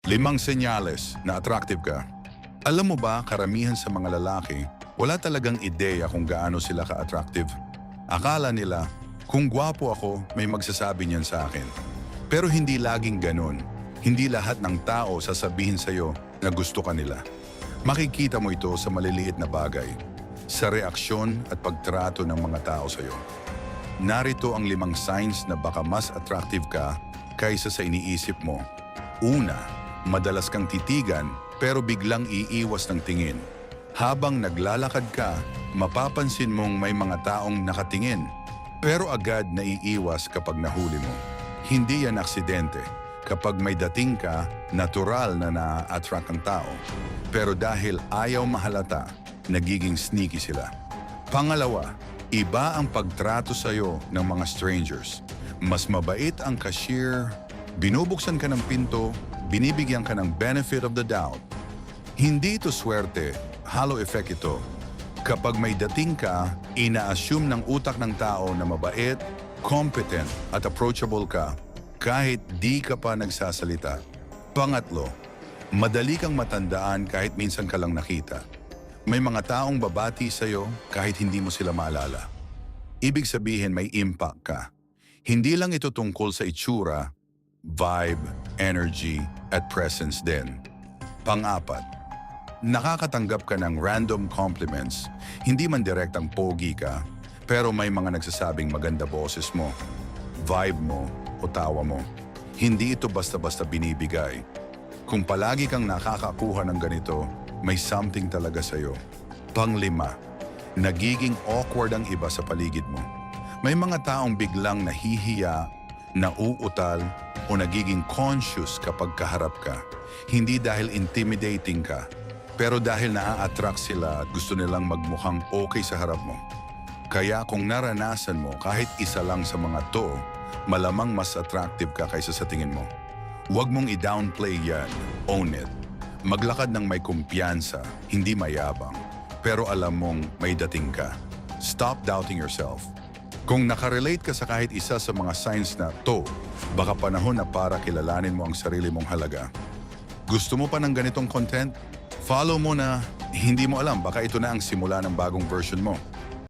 5 senyales na attractive ka. Alam mo ba, karamihan sa mga lalaki, wala talagang ideya kung gaano sila ka-attractive. Akala nila, kung gwapo ako, may magsasabi niyan sa akin. Pero hindi laging ganun. Hindi lahat ng tao sasabihin sa'yo na gusto ka nila. Makikita mo ito sa maliliit na bagay, sa reaksyon at pagtrato ng mga tao sa'yo. Narito ang 5 signs na baka mas attractive ka kaysa sa iniisip mo. Una, madalas kang titigan pero biglang iiwas ng tingin. Habang naglalakad ka, mapapansin mong may mga taong nakatingin pero agad naiiwas kapag nahuli mo. Hindi yan aksidente. Kapag may dating ka, natural na na-attract ang tao. Pero dahil ayaw mahalata, nagiging sneaky sila. Pangalawa, iba ang pagtrato sa'yo ng mga strangers. Mas mabait ang cashier, binubuksan ka ng pinto, binibigyan ka ng benefit of the doubt. Hindi ito swerte, halo effect ito. Kapag may dating ka, ina-assume ng utak ng tao na mabait, competent at approachable ka kahit di ka pa nagsasalita. Pangatlo, madali kang matandaan kahit minsan ka lang nakita. May mga taong babati sa'yo kahit hindi mo sila maalala. Ibig sabihin may impact ka. Hindi lang ito tungkol sa itsura, vibe, energy, at presence din. Pang-apat, nakakatanggap ka ng random compliments, hindi man direktang pogi ka, pero may mga nagsasabing maganda boses mo, vibe mo, o tawa mo. Hindi ito basta-basta binibigay. Kung palagi kang nakakakuha ng ganito, may something talaga sa'yo. Pang-5, nagiging awkward ang iba sa paligid mo. May mga taong biglang nahihiya, nauutal, o nagiging conscious kapag kaharap ka. Hindi dahil intimidating ka, pero dahil naa-attract sila at gusto nilang magmukhang okay sa harap mo. Kaya kung naranasan mo kahit isa lang sa mga to, malamang mas attractive ka kaysa sa tingin mo. Huwag mong i-downplay yan. Own it. Maglakad ng may kumpiyansa, hindi mayabang. Pero alam mong may dating ka. Stop doubting yourself. Kung nakarelate ka sa kahit isa sa mga signs na to, baka panahon na para kilalanin mo ang sarili mong halaga. Gusto mo pa ng ganitong content? Follow mo na. Hindi mo alam, baka ito na ang simula ng bagong version mo.